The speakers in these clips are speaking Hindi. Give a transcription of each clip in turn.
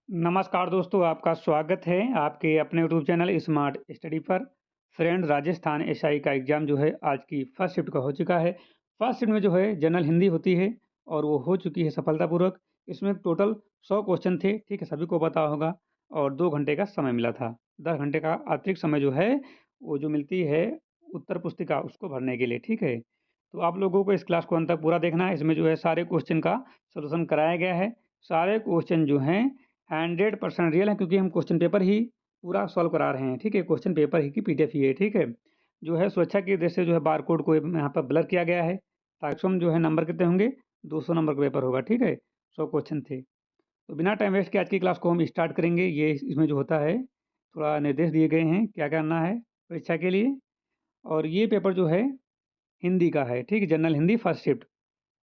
नमस्कार दोस्तों, आपका स्वागत है आपके अपने यूट्यूब चैनल स्मार्ट स्टडी पर। फ्रेंड, राजस्थान एसआई का एग्ज़ाम जो है आज की फर्स्ट शिफ्ट का हो चुका है। फर्स्ट शिफ्ट में जो है जनरल हिंदी होती है और वो हो चुकी है सफलतापूर्वक। इसमें टोटल 100 क्वेश्चन थे, ठीक है? सभी को पता होगा और 2 घंटे का समय मिला था। 10 घंटे का अतिरिक्त समय जो है, वो जो मिलती है उत्तर पुस्तिका उसको भरने के लिए, ठीक है? तो आप लोगों को इस क्लास को अंत तक पूरा देखना है। इसमें जो है सारे क्वेश्चन का सॉल्यूशन कराया गया है। सारे क्वेश्चन जो हैं 100% रियल है, क्योंकि हम क्वेश्चन पेपर ही पूरा सॉल्व करा रहे हैं, ठीक है? क्वेश्चन पेपर ही की पीडीएफ ही है, ठीक है? जो है सुरक्षा की दृष्टि से जो है बारकोड को यहाँ पर ब्लर किया गया है, ताकि हम जो है नंबर कितने होंगे, 200 नंबर का पेपर होगा, ठीक है? 100 क्वेश्चन थे। तो बिना टाइम वेस्ट के आज की क्लास को हम स्टार्ट करेंगे। ये इसमें जो होता है, थोड़ा निर्देश दिए गए हैं क्या करना है परीक्षा के लिए। और ये पेपर जो है हिंदी का है, ठीक है? General Hindi first shift.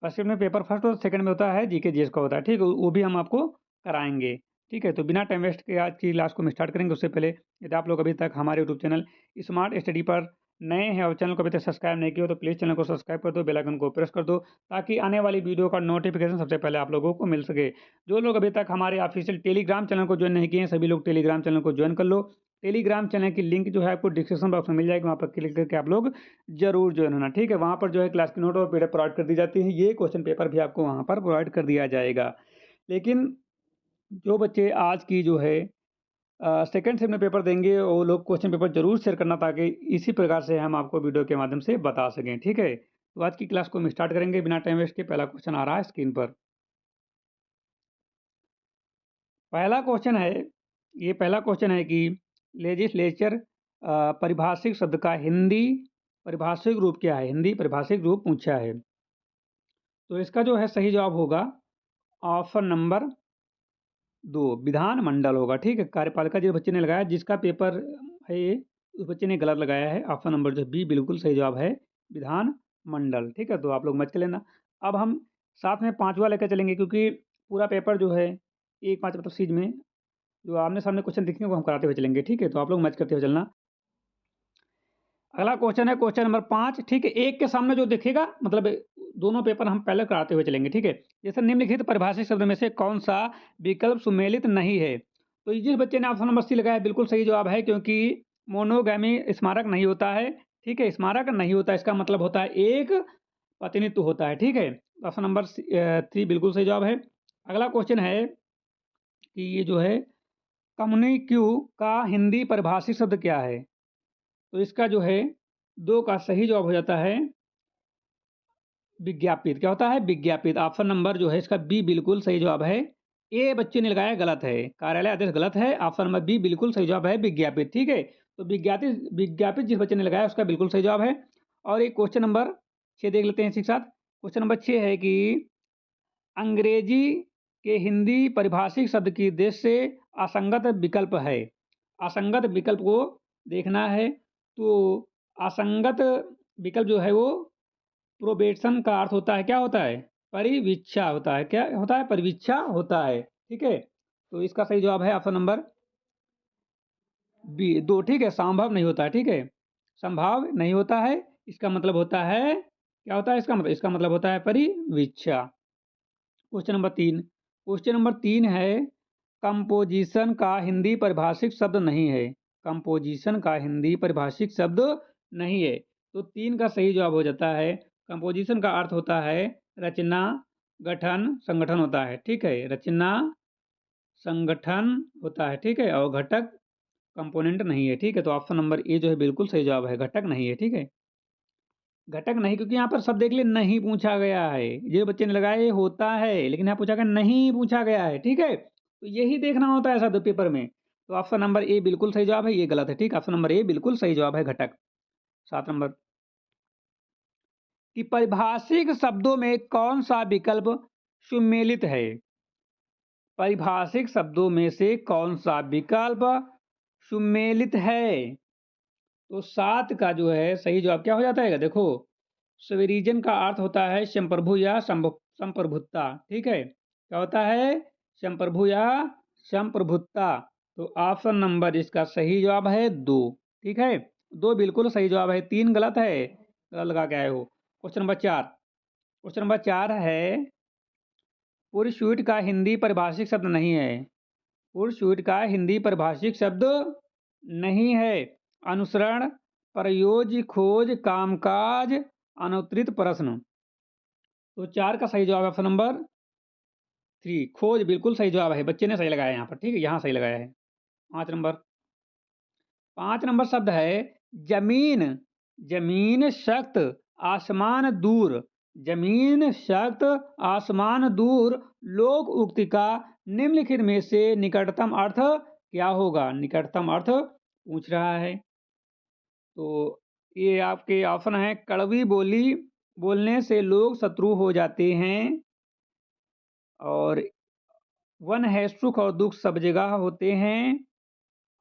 First shift में पेपर फर्स्ट और सेकंड में होता है जीके जीएस का होता है, ठीक है? वो भी हम आपको कराएँगे, ठीक है? तो बिना टाइम वेस्ट के आज की क्लास को हम स्टार्ट करेंगे। उससे पहले यदि आप लोग अभी तक हमारे यूट्यूब चैनल स्मार्ट स्टडी पर नए हैं और चैनल को अभी तक सब्सक्राइब नहीं किया हो, तो प्लीज़ चैनल को सब्सक्राइब कर दो, बेल आइकन को प्रेस कर दो, ताकि आने वाली वीडियो का नोटिफिकेशन सबसे पहले आप लोगों को मिल सके। जो लोग अभी तक हमारे ऑफिशियल टेलीग्राम चैनल को जॉइन नहीं किए हैं, सभी लोग टेलीग्राम चैनल को जॉइन कर लो। टेलीग्राम चैनल की लिंक जो है आपको डिस्क्रिप्शन बॉक्स में मिल जाएगी, वहाँ पर क्लिक करके आप लोग ज़रूर जॉइन होना, ठीक है? वहाँ पर जो है क्लास की नोट और पीडीएफ प्रोवाइड कर दी जाती है। ये क्वेश्चन पेपर भी आपको वहाँ पर प्रोवाइड कर दिया जाएगा। लेकिन जो बच्चे आज की जो है सेकंड शिफ्ट में पेपर देंगे, वो लोग क्वेश्चन पेपर ज़रूर शेयर करना, ताकि इसी प्रकार से हम आपको वीडियो के माध्यम से बता सकें, ठीक है? तो आज की क्लास को हम स्टार्ट करेंगे बिना टाइम वेस्ट के। पहला क्वेश्चन आ रहा है स्क्रीन पर। पहला क्वेश्चन है, ये पहला क्वेश्चन है कि लेजिस्लेचर परिभाषिक शब्द का हिंदी परिभाषिक रूप क्या है? हिंदी परिभाषिक रूप पूछा है। तो इसका जो है सही जवाब होगा ऑप्शन नंबर 2 विधानमंडल होगा, ठीक है? कार्यपालिका जिस बच्चे ने लगाया, जिसका पेपर है ये, उस बच्चे ने गलत लगाया है। ऑप्शन नंबर जो बी बिल्कुल सही जवाब है, विधानमंडल, ठीक है? तो आप लोग मत के लेना। अब हम साथ में पाँचवा लेकर चलेंगे, क्योंकि पूरा पेपर जो है 1-5 मतलब सीरीज में जो आमने-सामने क्वेश्चन दिखेंगे वो हम कराते हुए चलेंगे, ठीक है? तो आप लोग मैच करते हुए चलना। अगला क्वेश्चन है क्वेश्चन नंबर 5, ठीक है? एक के सामने जो दिखेगा, मतलब दोनों पेपर हम पहले कराते हुए चलेंगे, ठीक है? जैसे निम्नलिखित परिभाषित शब्द में से कौन-सा विकल्प सुमेलित नहीं है? तो जिस बच्चे ने ऑप्शन नंबर सी लगाया है, बिल्कुल सही जवाब है, क्योंकि मोनोगैमी स्मारक नहीं होता है, ठीक है? स्मारक नहीं होता, इसका मतलब होता है एक प्रतिनिधित्व होता है, ठीक है? ऑप्शन नंबर 3 बिल्कुल सही जवाब है। अगला क्वेश्चन है कि ये जो है कम्युनिक्यू का हिंदी परिभाषित शब्द क्या है? तो इसका जो है 2 का सही जवाब हो जाता है विज्ञापित। क्या होता है? विज्ञापित। ऑप्शन नंबर जो है इसका बी बिल्कुल सही जवाब है। ए बच्चे ने लगाया गलत है, कार्यालय आदेश गलत है। ऑप्शन नंबर बी बिल्कुल सही जवाब है विज्ञापित, ठीक है? तो विज्ञापित विज्ञापित जिस बच्चे ने लगाया उसका बिल्कुल सही जवाब है। और एक क्वेश्चन नंबर 6 देख लेते हैं इसी के साथ। क्वेश्चन नंबर 6 है कि अंग्रेजी के हिंदी परिभाषिक शब्द की देश से असंगत विकल्प है। असंगत विकल्प को देखना है, तो असंगत विकल्प जो है वो प्रोबेशन का अर्थ होता है, क्या होता है? परिवीक्षा होता है। क्या होता है? परिवीक्षा होता है, ठीक है? तो इसका सही जवाब है ऑप्शन नंबर बी 2, ठीक है? संभव नहीं होता है, ठीक है? संभव नहीं होता है, इसका मतलब होता है, क्या होता है इसका मतलब होता है परिवीक्षा। क्वेश्चन नंबर 3, क्वेश्चन नंबर 3 है कंपोजिशन का हिंदी परिभाषिक शब्द नहीं है। कंपोजिशन का हिंदी परिभाषिक शब्द नहीं है, तो 3 का सही जवाब हो जाता है। कंपोजिशन का अर्थ होता है रचना, गठन, संगठन होता है, ठीक है? रचना, संगठन होता है, ठीक है? और घटक कंपोनेंट नहीं है, ठीक है? तो ऑप्शन नंबर ए जो है बिल्कुल सही जवाब है, घटक नहीं है, ठीक है? घटक नहीं, क्योंकि यहाँ पर शब्द देख लिए नहीं पूछा गया है। ये बच्चे ने लगाया ये होता है, लेकिन यहाँ पूछा गया नहीं पूछा गया है, ठीक है? तो यही देखना होता है शब्द पेपर में। तो ऑप्शन नंबर ए बिल्कुल सही जवाब है, ये गलत है, ठीक? ऑप्शन नंबर ए बिल्कुल सही जवाब है घटक। 7 नंबर कि परिभाषिक शब्दों में कौन सा विकल्प सुमेलित है? परिभाषिक शब्दों में से कौन सा विकल्प सुमेलित है? तो 7 का जो है सही जवाब क्या हो जाता है? देखो, स्वैरिजन का अर्थ होता है संप्रभु या संप्रभुता, ठीक है? क्या होता है? संप्रभु या संप्रभुता। तो ऑप्शन नंबर इसका सही जवाब है 2, ठीक है? 2 बिल्कुल सही जवाब है, 3 गलत है, गलत लगा के आए हो। क्वेश्चन नंबर 4, क्वेश्चन नंबर 4 है पुरुष का हिंदी परिभाषिक शब्द नहीं है। पुरस्यूट का हिंदी परिभाषिक शब्द नहीं है। अनुसरण, प्रयोज्य, खोज, कामकाज, अनुत्तरित प्रश्न। तो 4 का सही जवाब है ऑप्शन नंबर 3, खोज बिल्कुल सही जवाब है। बच्चे ने सही लगाया यहाँ पर, ठीक है, यहाँ सही लगाया है। 5 नंबर 5 नंबर शब्द है जमीन। जमीन सख्त, आसमान दूर। जमीन सख्त, आसमान दूर। लोक उक्ति का निम्नलिखित में से निकटतम अर्थ क्या होगा? निकटतम अर्थ पूछ रहा है। तो ये आपके ऑप्शन है, कड़वी बोली बोलने से लोग शत्रु हो जाते हैं। और 1 है सुख और दुख सब जगह होते हैं।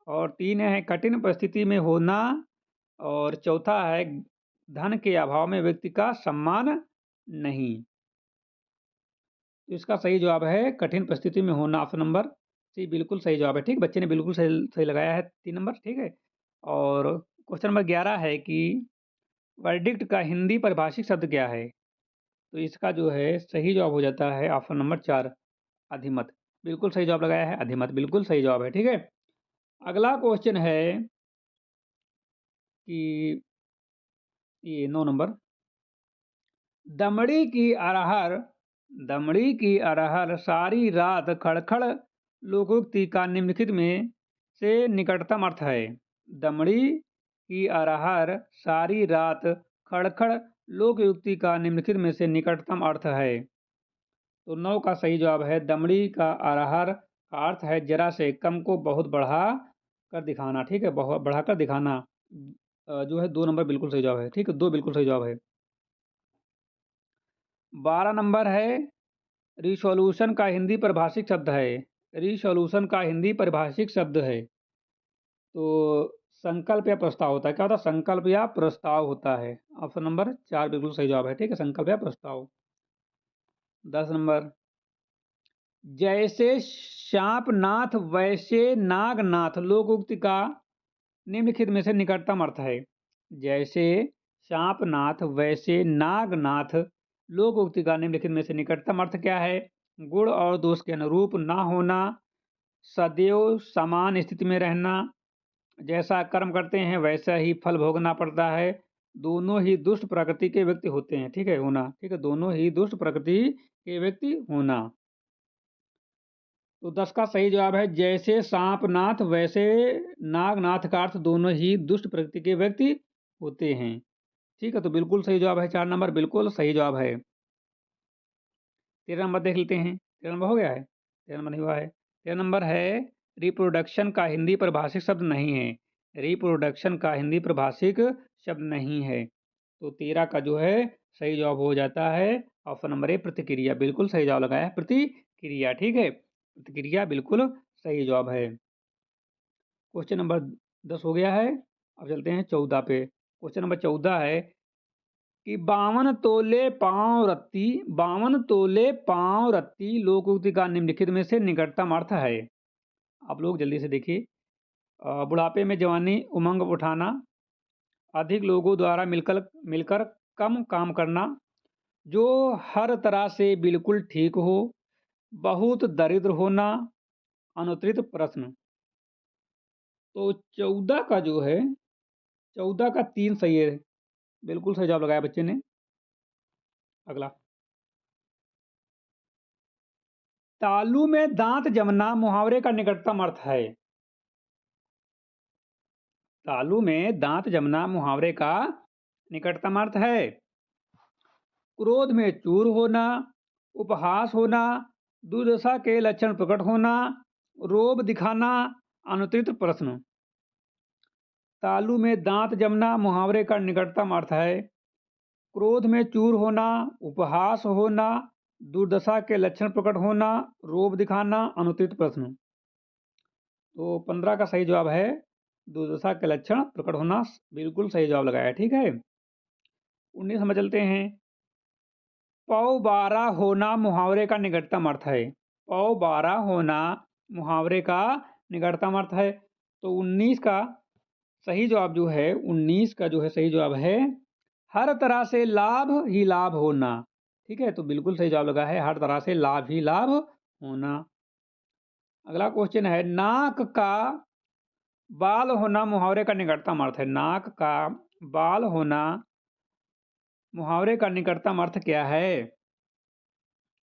और 3 है कठिन परिस्थिति में होना। और चौथा है धन के अभाव में व्यक्ति का सम्मान नहीं। तो इसका सही जवाब है कठिन परिस्थिति में होना, ऑप्शन नंबर सी बिल्कुल सही जवाब है। ठीक, बच्चे ने बिल्कुल सही सही लगाया है 3 नंबर, ठीक है। और क्वेश्चन नंबर 11 है कि वर्डिक्ट का हिंदी परिभाषिक शब्द क्या है? तो इसका जो है सही जवाब हो जाता है ऑप्शन नंबर 4, अधिमत। बिल्कुल सही जवाब लगाया है, अधिमत बिल्कुल सही जवाब है, ठीक है। अगला क्वेश्चन है कि ये 9 नंबर, दमड़ी की अरहर, दमड़ी की अरहर सारी रात खड़खड़ लोकोक्ति का निम्नलिखित में से निकटतम अर्थ है। दमड़ी की अरहर सारी रात खड़खड़ लोकयुक्ति का निम्नलिखित में से निकटतम अर्थ है। तो 9 का सही जवाब है दमड़ी का अरहर का अर्थ है जरा से कम को बहुत बढ़ा कर दिखाना, ठीक है, बहुत बढ़ाकर दिखाना। जो है 2 नंबर बिल्कुल सही जवाब है, ठीक है, 2 बिल्कुल सही जवाब है। 12 नंबर है रिसोल्यूशन का हिंदी परिभाषिक शब्द है। रिसोल्यूशन का हिंदी परिभाषिक शब्द है। तो संकल्प या प्रस्ताव होता है। क्या होता है? संकल्प या प्रस्ताव होता है। ऑप्शन नंबर 4 बिल्कुल सही जवाब है, ठीक है, संकल्प या प्रस्ताव। 10 नंबर, जैसे शांपनाथ वैसे नागनाथ लोकोक्ति का निम्नलिखित में से निकटतम अर्थ है। जैसे शांपनाथ वैसे नागनाथ लोकोक्ति का निम्नलिखित में से निकटतम अर्थ क्या है? गुण और दोष के अनुरूप ना होना, सदैव समान स्थिति में रहना, जैसा कर्म करते हैं वैसा ही फल भोगना पड़ता है, दोनों ही दुष्ट प्रकृति के व्यक्ति होते हैं, ठीक है, होना, ठीक है, दोनों ही दुष्ट प्रकृति के व्यक्ति होना। तो 10 का सही जवाब है जैसे सांपनाथ वैसे नागनाथ का अर्थ दोनों ही दुष्ट प्रकृति के व्यक्ति होते हैं, ठीक है। तो बिल्कुल सही जवाब है 4 नंबर, बिल्कुल सही जवाब है। 13 नंबर देख लेते हैं। 13 नंबर हो गया है, 13 नंबर नहीं हुआ है। 13 नंबर है रिप्रोडक्शन का हिंदी परिभाषिक शब्द नहीं है। रिप्रोडक्शन का हिंदी परिभाषिक शब्द नहीं है। तो 13 का जो है सही जवाब हो जाता है ऑप्शन नंबर ए, प्रतिक्रिया। बिल्कुल सही जवाब लगाया है, प्रतिक्रिया, ठीक है, प्रतिक्रिया बिल्कुल सही जवाब है। क्वेश्चन नंबर 10 हो गया है। अब चलते हैं 14 पे। क्वेश्चन नंबर 14 है कि 52 तोले पाँव रत्ती, 52 तोले पाँव रत्ती लोकोक्ति का निम्नलिखित में से निकटतम अर्थ है। आप लोग जल्दी से देखिए। बुढ़ापे में जवानी, उमंग उठाना, अधिक लोगों द्वारा मिलकर मिलकर कम काम करना, जो हर तरह से बिल्कुल ठीक हो, बहुत दरिद्र होना, अनुत्तरित प्रश्न। तो 14 का जो है 14 का 3 सही है, बिल्कुल सही जवाब लगाया बच्चे ने। अगला, तालू में दांत जमना मुहावरे का निकटतम अर्थ है। तालू में दांत जमना मुहावरे का निकटतम अर्थ है क्रोध में चूर होना, उपहास होना, दुर्दशा के लक्षण प्रकट होना, रोब दिखाना, अनुत्तरित प्रश्न। तालू में दांत जमना मुहावरे का निकटतम अर्थ है क्रोध में चूर होना, उपहास होना, दुर्दशा के लक्षण प्रकट होना, रोब दिखाना, अनुत्तरित प्रश्न। तो 15 का सही जवाब है दुर्दशा के लक्षण प्रकट होना, बिल्कुल सही जवाब लगाया, ठीक है। 19 समझ चलते हैं। पौ बारह होना मुहावरे का निकटतम अर्थ है। पौ बारह होना मुहावरे का निकटतम अर्थ है। तो 19 का सही जवाब जो है 19 का जो है सही जवाब है हर तरह से लाभ ही लाभ होना, ठीक है। तो बिल्कुल सही जवाब लगा है हर तरह से लाभ ही लाभ होना। अगला क्वेश्चन है, नाक का बाल होना मुहावरे का निकटतम अर्थ है। नाक का बाल होना मुहावरे का निकटतम अर्थ क्या है?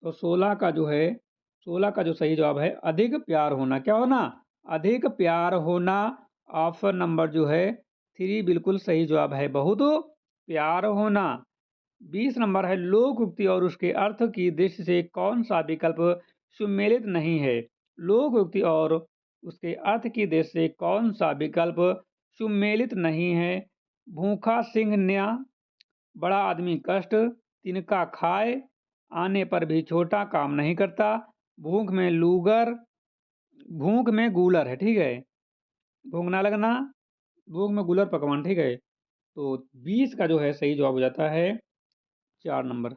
तो 16 का जो सही जवाब है, अधिक प्यार होना। क्या होना? अधिक प्यार होना। ऑप्शन नंबर जो है 3 बिल्कुल सही जवाब है, बहुत प्यार होना। 20 नंबर है, लोकोक्ति और उसके अर्थ की दृष्टि से कौन सा विकल्प सुमेलित नहीं है? लोकोक्ति और उसके अर्थ की दृष्टि से कौन सा विकल्प सुमेलित नहीं है? भूखा सिंह न्या, बड़ा आदमी कष्ट, तिनका खाए, आने पर भी छोटा काम नहीं करता, भूख में लूगर, भूख में गूलर है, ठीक है, भूख ना लगना, भूख में गूलर पकवान, ठीक है। तो 20 का जो है सही जवाब हो जाता है 4 नंबर।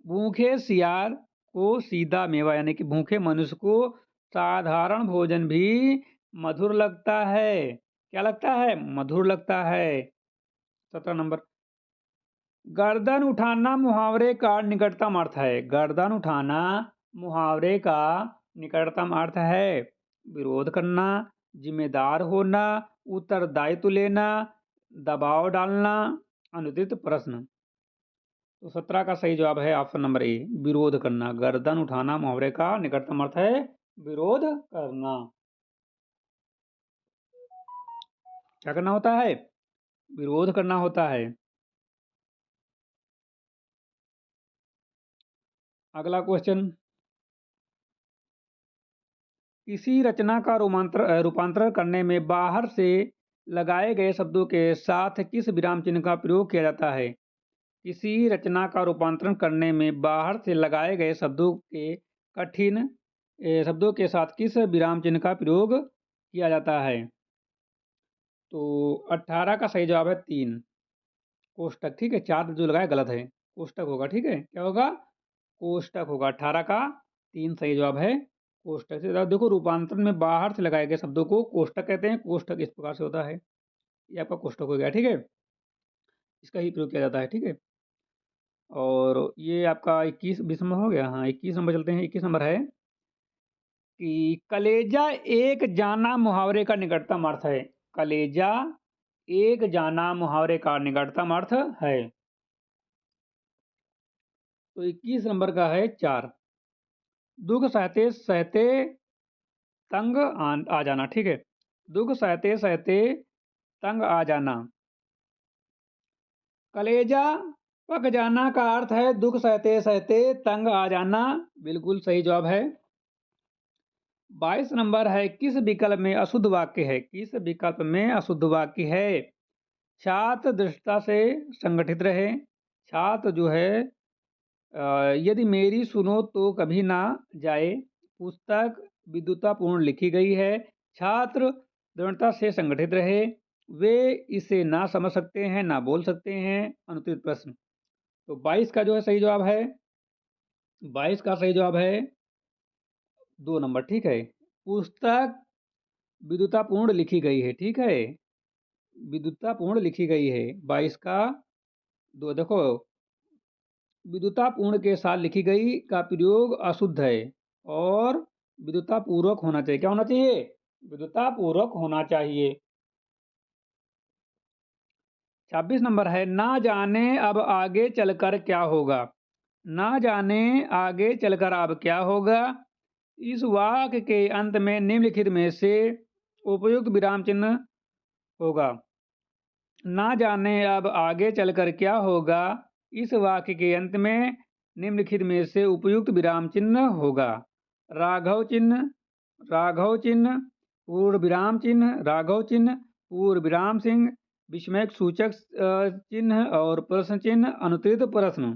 भूखे सियार को सीधा मेवा, यानी कि भूखे मनुष्य को साधारण भोजन भी मधुर लगता है। क्या लगता है? मधुर लगता है। 17 नंबर, गर्दन उठाना मुहावरे का निकटतम अर्थ है। गर्दन उठाना मुहावरे का निकटतम अर्थ है विरोध करना, जिम्मेदार होना, उत्तरदायित्व लेना, दबाव डालना, अनुचित प्रश्न। तो 17 का सही जवाब है ऑप्शन नंबर ए, विरोध करना। गर्दन उठाना मुहावरे का निकटतम अर्थ है विरोध करना। क्या करना होता है? विरोध करना होता है। अगला क्वेश्चन, किसी रचना का रूपांतरण करने में बाहर से लगाए गए शब्दों के साथ किस विराम चिन्ह का प्रयोग किया जाता है? किसी रचना का रूपांतरण करने में बाहर से लगाए गए शब्दों के शब्दों के साथ किस विराम चिन्ह का प्रयोग किया जाता है? तो 18 का सही जवाब है 3 कोष्टक, ठीक है। 4 जो लगाया गलत है, कोष्टक होगा, ठीक है। क्या होगा? कोष्टक होगा। 18 का 3 सही जवाब है कोष्टक से। देखो, रूपांतरण में बाहर से लगाए गए शब्दों को कोष्टक कहते हैं। कोष्टक इस प्रकार से होता है, ये आपका कोष्टक हो गया, ठीक है। इसका ही प्रयोग किया जाता है, ठीक है। और ये आपका 21 नंबर हो गया। हाँ, 21 नंबर चलते हैं। 21 नंबर है कि कलेजा एक जाना मुहावरे का निकटतम अर्थ है। कलेजा एक जाना मुहावरे का निकटतम अर्थ है। तो 21 नंबर का है 4, दुख सहते सहते तंग आ जाना, ठीक है। दुख सहते सहते तंग आ जाना। कलेजा पक जाना का अर्थ है दुख सहते सहते तंग आ जाना, बिल्कुल सही जवाब है। 22 नंबर है, किस विकल्प में अशुद्ध वाक्य है? किस विकल्प में अशुद्ध वाक्य है? छात्र दृष्टता से संगठित रहे। छात्र जो है यदि मेरी सुनो तो कभी ना जाए। पुस्तक विद्वतापूर्ण लिखी गई है। छात्र दृढ़ता से संगठित रहे। वे इसे ना समझ सकते हैं, ना बोल सकते हैं, अनुत्तरित प्रश्न। तो 22 का जो है सही जवाब है, 22 का सही जवाब है 2 नंबर, ठीक है। पुस्तक विद्वतापूर्ण लिखी गई है, ठीक है, विद्वतापूर्ण लिखी गई है। 22 का 2, देखो, विद्वतापूर्ण के साथ लिखी गई का प्रयोग अशुद्ध है और विद्वतापूर्वक होना चाहिए। क्या होना चाहिए? विद्वतापूर्वक होना चाहिए। 26 नंबर है, ना जाने अब आगे चलकर क्या होगा। ना जाने आगे चलकर अब क्या होगा। इस वाक्य के अंत में निम्नलिखित में से उपयुक्त विराम चिन्ह होगा। ना जाने अब आगे चलकर क्या होगा, इस वाक्य के अंत में निम्नलिखित में से उपयुक्त विराम चिन्ह होगा। राघव चिन्ह, राघव चिन्ह, पूर्ण विराम चिन्ह, राघव चिन्ह, पूर्ण विराम सिंह, विस्मयक सूचक चिन्ह और प्रश्न चिन्ह, अनुत्तरित प्रश्न।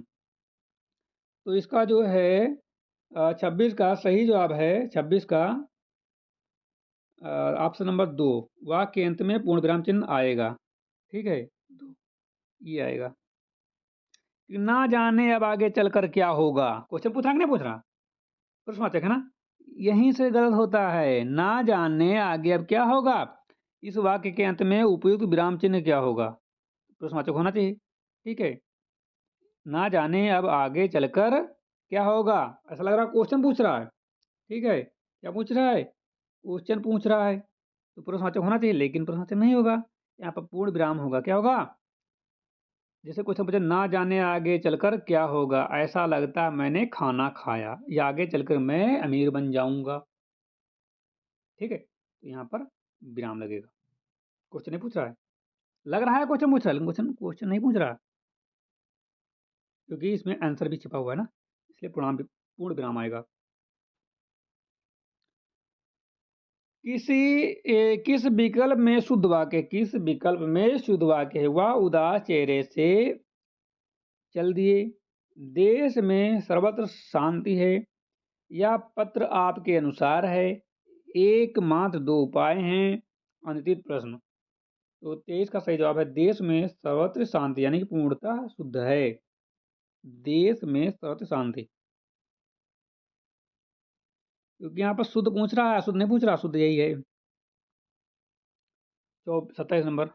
तो इसका जो है 26 का सही जवाब है, 26 का ऑप्शन नंबर 2, वाक्य के अंत में पूर्ण विराम चिन्ह आएगा, ठीक है, ये आएगा। कि ना जाने अब आगे चलकर क्या होगा। क्वेश्चन पूछा कि नहीं पूछ रहा? प्रश्नवाचक है ना, यहीं से गलत होता है। ना जाने आगे अब क्या होगा, इस वाक्य के अंत में उपयुक्त विराम चिन्ह क्या होगा, प्रश्नवाचक होना चाहिए, ठीक है। ना जाने अब आगे चलकर क्या होगा? ऐसा लग रहा है क्वेश्चन पूछ रहा है, ठीक है? क्या पूछ रहा है? क्वेश्चन पूछ रहा है, तो प्रश्नवाचक होना चाहिए, लेकिन प्रश्नवाचक नहीं होगा। यहाँ पर पूर्ण विराम होगा, क्या होगा? जैसे क्वेश्चन पूछा, ना जाने आगे चलकर क्या होगा, ऐसा लगता मैंने खाना खाया, या आगे चलकर मैं अमीर बन जाऊंगा, ठीक है? तो यहाँ पर विराम लगेगा। क्वेश्चन नहीं पूछ रहा है, लग रहा है क्वेश्चन पूछ रहा है, लेकिन क्वेश्चन क्वेश्चन नहीं पूछ रहा, क्योंकि इसमें आंसर भी छिपा हुआ है ना, इसलिए पूर्ण विराम आएगा। किस विकल्प में शुद्ध वाक्य, किस विकल्प में शुद्ध वाक्य है? वह उदास चेहरे से चल दिए, देश में सर्वत्र शांति है, या पत्र आपके अनुसार है, एकमात्र दो उपाय हैं, अनुचित प्रश्न। तो 23 का सही जवाब है देश में सर्वत्र शांति, यानी कि पूर्णतः शुद्ध है, देश में सर्वत्र शांति। क्योंकि यहाँ पर शुद्ध पूछ रहा है, शुद्ध नहीं पूछ रहा, शुद्ध यही है। 27 नंबर,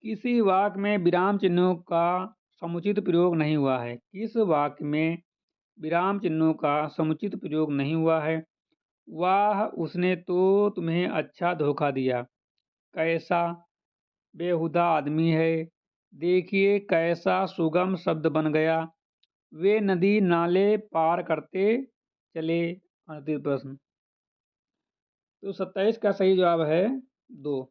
किसी वाक्य में विराम चिन्हों का समुचित प्रयोग नहीं हुआ है, किस वाक्य में विराम चिन्हों का समुचित प्रयोग नहीं हुआ है? वाह, उसने तो तुम्हें अच्छा धोखा दिया, कैसा बेहुदा आदमी है, देखिए कैसा सुगम शब्द बन गया, वे नदी नाले पार करते चले, अंतिम प्रश्न। तो 27 का सही जवाब है 2,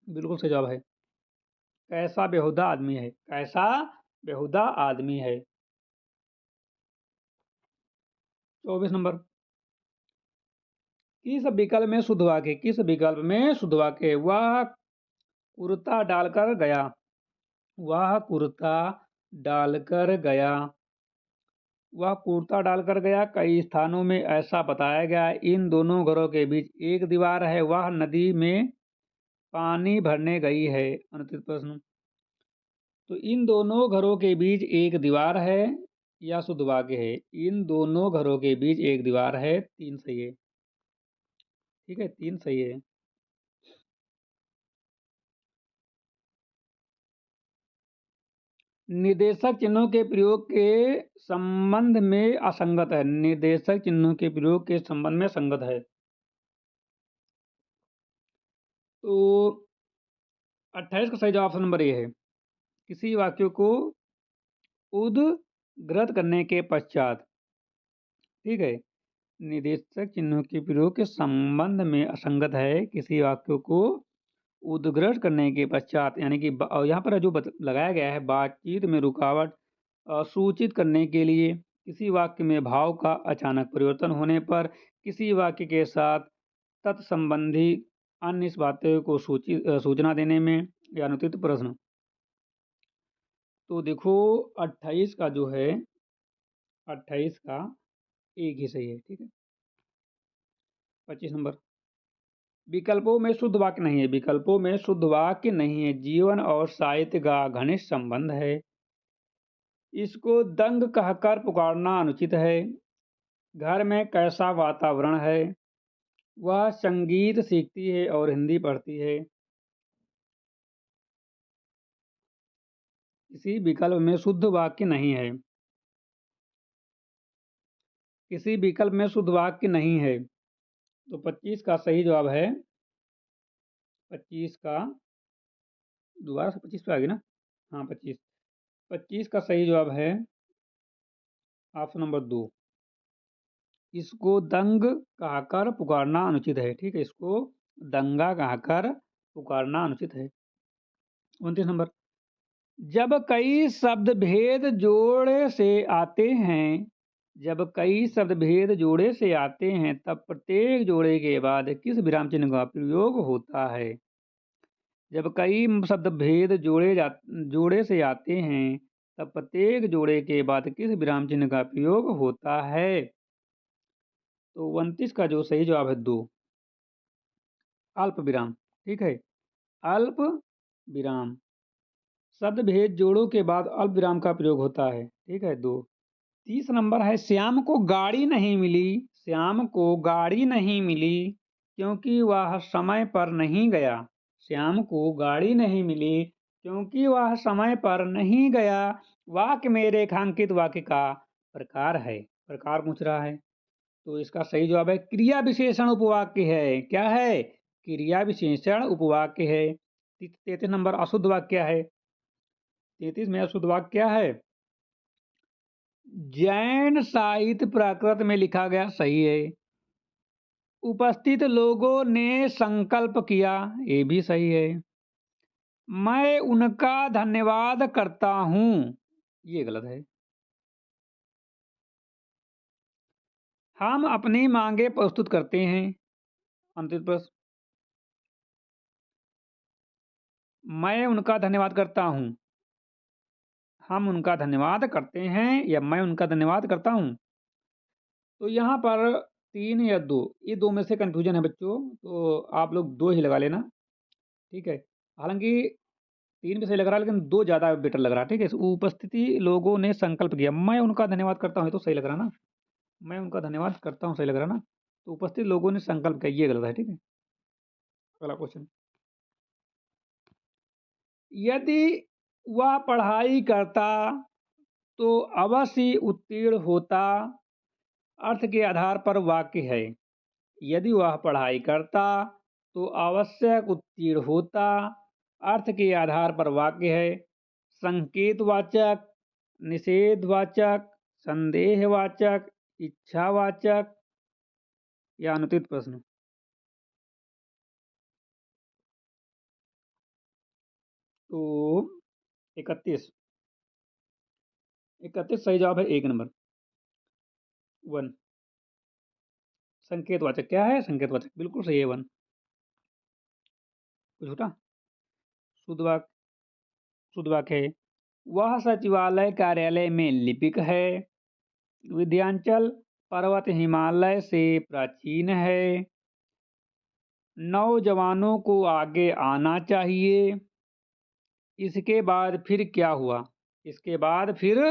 बिल्कुल सही जवाब है। कैसा बेहुदा आदमी है, कैसा बेहुदा आदमी है। 24 नंबर, किस विकल्प में शुद्ध वाक्य, किस विकल्प में शुद्ध वाक्य? वह कुर्ता डालकर गया, वह कुर्ता डालकर गया, वह कुर्ता डालकर गया। कई स्थानों में ऐसा बताया गया, इन दोनों घरों के बीच एक दीवार है, वह नदी में पानी भरने गई है, अनुचित प्रश्न। तो इन दोनों घरों के बीच एक दीवार है, या शुद्ध वाक्य है? इन दोनों घरों के बीच एक दीवार है, 3 सही है, ठीक है, 3 सही है। निर्देशक चिन्हों के प्रयोग के संबंध में असंगत है, निर्देशक चिन्हों के प्रयोग के संबंध में संगत है। तो 28 का सही जवाब ऑप्शन नंबर ए है। किसी वाक्य को उद्धृत करने के पश्चात, ठीक है, निर्देशक चिन्हों के प्रयोग के संबंध में असंगत है, किसी वाक्य को उद्धृत करने के पश्चात, यानी कि यहाँ पर जो लगाया गया है, बातचीत में रुकावट सूचित करने के लिए, किसी वाक्य में भाव का अचानक परिवर्तन होने पर, किसी वाक्य के साथ तत्संबंधी अन्य इस बातों को सूचना देने में, या अनुचित प्रश्न। तो देखो 28 का जो है, 28 का एक ही सही है, ठीक है। 25 नंबर, विकल्पों में शुद्ध वाक्य नहीं है, विकल्पों में शुद्ध वाक्य नहीं है, जीवन और साहित्य का घनिष्ठ संबंध है, इसको दंग कहकर पुकारना अनुचित है, घर में कैसा वातावरण है, वह संगीत सीखती है और हिंदी पढ़ती है। किसी विकल्प में शुद्ध वाक्य नहीं है, किसी विकल्प में शुद्ध वाक्य नहीं है। तो 25 का सही जवाब है, 25 का, दोबारा से 25 पे आ गई ना, हाँ 25, 25 का सही जवाब है ऑप्शन नंबर 2, इसको दंग कहकर पुकारना अनुचित है, ठीक है, इसको दंगा कहकर पुकारना अनुचित है। 29 नंबर, जब कई शब्द भेद जोड़े से आते हैं, जब कई शब्द भेद जोड़े से आते हैं, तब प्रत्येक जोड़े के बाद किस विराम चिन्ह का प्रयोग होता है? जब कई शब्द भेद जोड़े से आते हैं, तब प्रत्येक जोड़े के बाद किस विराम चिन्ह का प्रयोग होता है? तो 29 का जो सही जवाब है 2, अल्प विराम, ठीक है, अल्प विराम। शब्द भेद जोड़ों के बाद अल्प विराम का प्रयोग होता है, ठीक है, 2। 30 नंबर है, श्याम को गाड़ी नहीं मिली, श्याम को गाड़ी नहीं मिली क्योंकि वह समय पर नहीं गया, श्याम को गाड़ी नहीं मिली क्योंकि वह समय पर नहीं गया, वाक्य में रेखांकित वाक्य का प्रकार है। प्रकार पूछ रहा है, तो इसका सही जवाब है क्रिया विशेषण उपवाक्य है। क्या है? क्रिया विशेषण उपवाक्य है। 33 नंबर अशुद्ध वाक्य क्या है? 33 में अशुद्ध वाक्य क्या है? जैन साहित्य प्राकृत में लिखा गया, सही है। उपस्थित लोगों ने संकल्प किया, ये भी सही है। मैं उनका धन्यवाद करता हूं, ये गलत है। हम अपनी मांगे प्रस्तुत करते हैं, अंतिम प्रश्न। मैं उनका धन्यवाद करता हूं, हम उनका धन्यवाद करते हैं या मैं उनका धन्यवाद करता हूं। तो यहाँ पर 3 या 2, ये 2 में से कन्फ्यूजन है बच्चों, तो आप लोग 2 ही लगा लेना, ठीक है। हालांकि 3 भी सही लग रहा है, लेकिन 2 ज़्यादा बेटर लग रहा है, ठीक है। उपस्थिति लोगों ने संकल्प किया, मैं उनका धन्यवाद करता हूँ, ये तो सही लग रहा है ना। मैं उनका धन्यवाद करता हूँ, सही लग रहा है ना। तो उपस्थित लोगों ने संकल्प किया, ये गलत है, ठीक है। अगला क्वेश्चन, यदि वह पढ़ाई करता तो अवश्य उत्तीर्ण होता, अर्थ के आधार पर वाक्य है। यदि वह पढ़ाई करता तो आवश्यक उत्तीर्ण होता, अर्थ के आधार पर वाक्य है। संकेतवाचक, निषेधवाचक, संदेहवाचक, इच्छावाचक या अनुचित प्रश्न। तो 31 सही जवाब है, 1 नंबर 1। संकेतवाचक क्या है? संकेतवाचक बिल्कुल सही है, 1। कुछ झूठा? शुद्ध वाक्य, शुद्ध वाक्य है। वह सचिवालय कार्यालय में लिपिक है। विंध्याचल पर्वत हिमालय से प्राचीन है। नौजवानों को आगे आना चाहिए। इसके बाद फिर क्या हुआ? इसके बाद फिर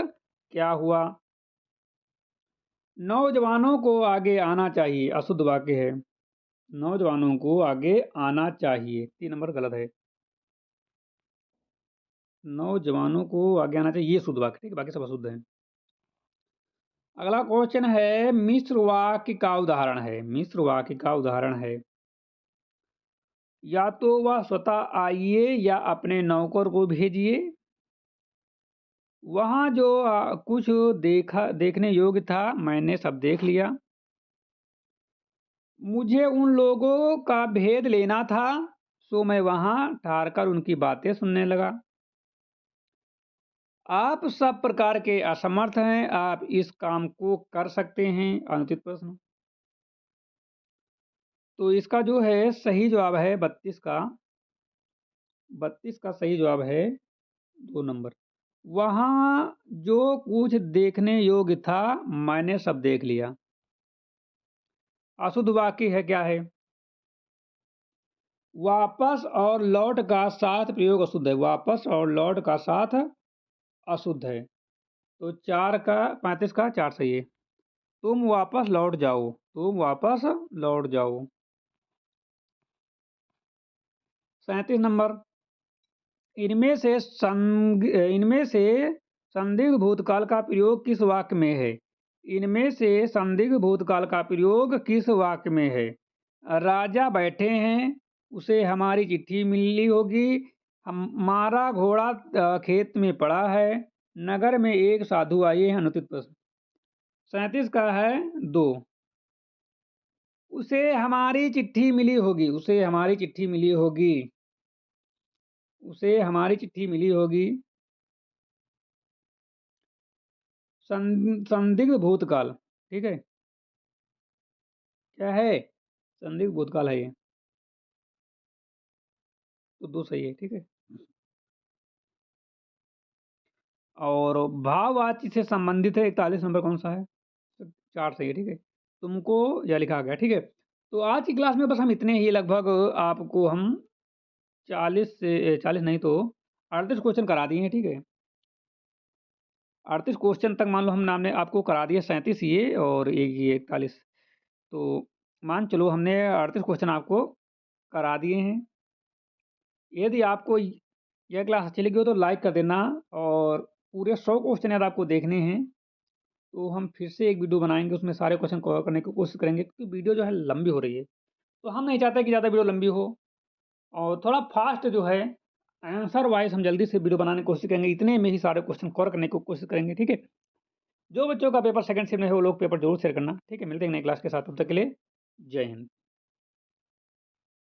क्या हुआ? नौजवानों को आगे आना चाहिए, अशुद्ध वाक्य है। नौजवानों को आगे आना चाहिए, 3 नंबर गलत है। नौजवानों को आगे आना चाहिए, ये शुद्ध वाक्य, ठीक है, बाकी सब अशुद्ध है। अगला क्वेश्चन है, मिश्र वाक्य का उदाहरण है। मिश्र वाक्य का उदाहरण है, या तो वह स्वतः आइए या अपने नौकर को भेजिए। वहां जो कुछ देखने योग्य था, मैंने सब देख लिया। मुझे उन लोगों का भेद लेना था, सो मैं वहां ठहरकर उनकी बातें सुनने लगा। आप सब प्रकार के असमर्थ हैं, आप इस काम को कर सकते हैं, अनुचित प्रश्न। तो इसका जो है सही जवाब है 32 का। 32 का सही जवाब है 2 नंबर। वहां जो कुछ देखने योग्य था, मैंने सब देख लिया। अशुद्ध वाक्य है, क्या है? वापस और लौट का साथ प्रयोग अशुद्ध है। वापस और लौट का साथ अशुद्ध है। तो 4 का 35 का 4 सही है। तुम वापस लौट जाओ, तुम वापस लौट जाओ। 37 नंबर, इनमें से संदिग्ध भूतकाल का प्रयोग किस वाक्य में है? इनमें से संदिग्ध भूतकाल का प्रयोग किस वाक्य में है? राजा बैठे हैं, उसे हमारी चिट्ठी मिली होगी। हमारा घोड़ा खेत में पड़ा है। नगर में एक साधु आए हैं, अनुचित प्रश्न। 37 का है 2। उसे हमारी चिट्ठी मिली होगी, उसे हमारी चिट्ठी मिली होगी, उसे हमारी चिट्ठी मिली होगी। संदिग्ध भूतकाल, ठीक है, क्या है? संदिग्ध भूतकाल है ये, तो 2 सही है, ठीक है। और भाववाची से संबंधित है, 41 नंबर कौन सा है? 4 सही है, ठीक है। तुमको यह लिखा गया, ठीक है। तो आज की क्लास में बस हम इतने ही, लगभग आपको हम 40 से 40 नहीं तो 38 क्वेश्चन करा दिए हैं, ठीक है। 38 क्वेश्चन तक मान लो हमने आपको करा दिए, 37 ये और एक ये 41। तो मान चलो हमने 38 क्वेश्चन आपको करा दिए हैं। यदि आपको यह क्लास अच्छी लगी हो तो लाइक कर देना, और पूरे 100 क्वेश्चन यदि आपको देखने हैं, तो हम फिर से एक वीडियो बनाएँगे, उसमें सारे क्वेश्चन कवर करने की कोशिश करेंगे क्योंकि वीडियो जो है लंबी हो रही है। तो हम नहीं चाहते कि ज़्यादा वीडियो लंबी हो और थोड़ा फ़ास्ट जो है आंसर वाइज़ हम जल्दी से वीडियो बनाने की कोशिश करेंगे, इतने में ही सारे क्वेश्चन कवर करने की कोशिश करेंगे, ठीक है? जो बच्चों का पेपर सेकंड शिफ्ट में है, वो लोग पेपर ज़रूर शेयर करना, ठीक है? मिलते हैं नई क्लास के साथ, तब तक के लिए जय हिंद।